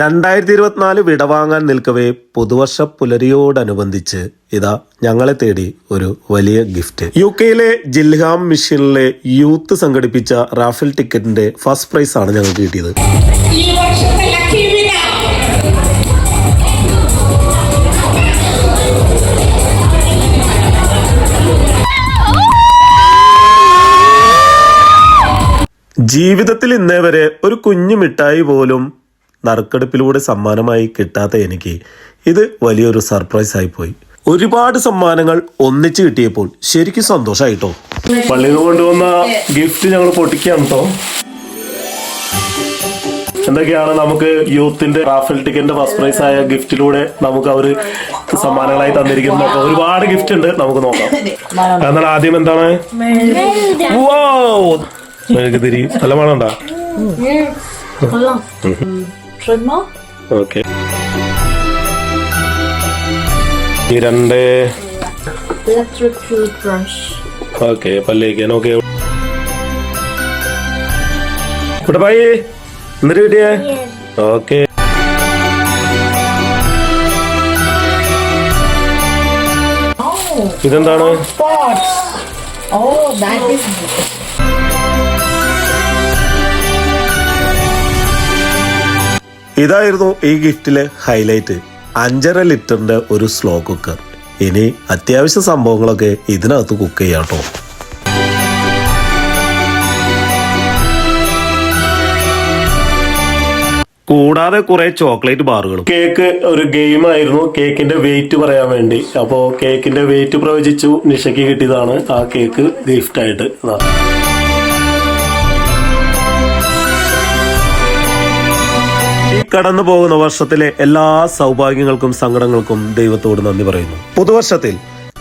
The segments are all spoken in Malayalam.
2024 വിടവാങ്ങാൻ നിൽക്കവേ പുതുവർഷ പുലരിയോടനുബന്ധിച്ച് ഇതാ ഞങ്ങളെ തേടി ഒരു വലിയ ഗിഫ്റ്റ്. UK-ലെ ജിൽഹാം മിഷനിലെ യൂത്ത് സംഘടിപ്പിച്ച റാഫൽ ടിക്കറ്റിന്റെ ഫസ്റ്റ് പ്രൈസ് ആണ് ഞങ്ങൾക്ക് കിട്ടിയത്. ജീവിതത്തിൽ ഇന്നേ വരെ ഒരു കുഞ്ഞു മിഠായി പോലും നറുക്കെടുപ്പിലൂടെ സമ്മാനമായി കിട്ടാത്ത എനിക്ക് ഇത് വലിയൊരു സർപ്രൈസ് ആയി പോയി. ഒരുപാട് സമ്മാനങ്ങൾ ഒന്നിച്ച് കിട്ടിയപ്പോൾ ശരിക്കും സന്തോഷമായിട്ടോ. പള്ളിയിൽ നിന്ന് കൊണ്ടുവന്ന ഗിഫ്റ്റ് ഞങ്ങൾ പൊട്ടിക്കുകയാണ് കേട്ടോ. എന്തൊക്കെയാണ് നമുക്ക് യൂത്തിന്റെ റാഫൽ ടിക്കറ്റിന്റെ ഫസ്റ്റ് പ്രൈസ് ആയ ഗിഫ്റ്റിലൂടെ നമുക്ക് അവര് സമ്മാനങ്ങളായി തന്നിരിക്കുന്നത്. അപ്പൊ ഒരുപാട് ഗിഫ്റ്റ് ഉണ്ട്, നമുക്ക് നോക്കാം. എന്നാൽ ആദ്യം എന്താണ്? മെഴുകുതിരി നല്ല മണമുണ്ടോ? ഓക്കെ, ഈ രണ്ട് ഓക്കെ പല്ലേക്കാൻ. ഓക്കെ ഇവിടെ പോയി എന്നിട്ട് കിട്ടിയേ. ഓക്കെ, ഇതെന്താണ്? ഇതായിരുന്നു ഈ ഗിഫ്റ്റിലെ ഹൈലൈറ്റ്. 5.5 ലിറ്ററിന്റെ ഒരു സ്ലോ കുക്കർ. ഇനി അത്യാവശ്യ സംഭവങ്ങളൊക്കെ ഇതിനകത്ത് കുക്ക് ചെയ്യാം കേട്ടോ. കൂടാതെ കുറെ ചോക്ലേറ്റ് ബാറുകളും. കേക്ക് ഒരു ഗെയിം ആയിരുന്നു, കേക്കിന്റെ വെയിറ്റ് പറയാൻ വേണ്ടി. അപ്പോ കേക്കിന്റെ വെയിറ്റ് പ്രവചിച്ചു നിഷയ്ക്ക് കിട്ടിയതാണ് ആ കേക്ക് ഗിഫ്റ്റ് ആയിട്ട്. കടന്നു പോകുന്ന വർഷത്തിലെ എല്ലാ സൗഭാഗ്യങ്ങൾക്കും സങ്കടങ്ങൾക്കും ദൈവത്തോട് നന്ദി പറയുന്നു. പുതുവർഷത്തിൽ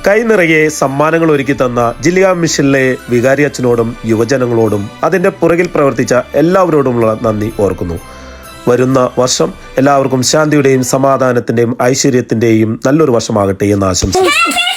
കൈ നിറയെ സമ്മാനങ്ങൾ ഒരുക്കി തന്ന ജിൽഹാം മിഷനിലെ വികാരി അച്ഛനോടും യുവജനങ്ങളോടും അതിന്റെ പുറകിൽ പ്രവർത്തിച്ച എല്ലാവരോടുമുള്ള നന്ദി ഓർക്കുന്നു. വരുന്ന വർഷം എല്ലാവർക്കും ശാന്തിയുടെയും സമാധാനത്തിന്റെയും ഐശ്വര്യത്തിന്റെയും നല്ലൊരു വർഷമാകട്ടെ എന്ന് ആശംസിക്കുന്നു.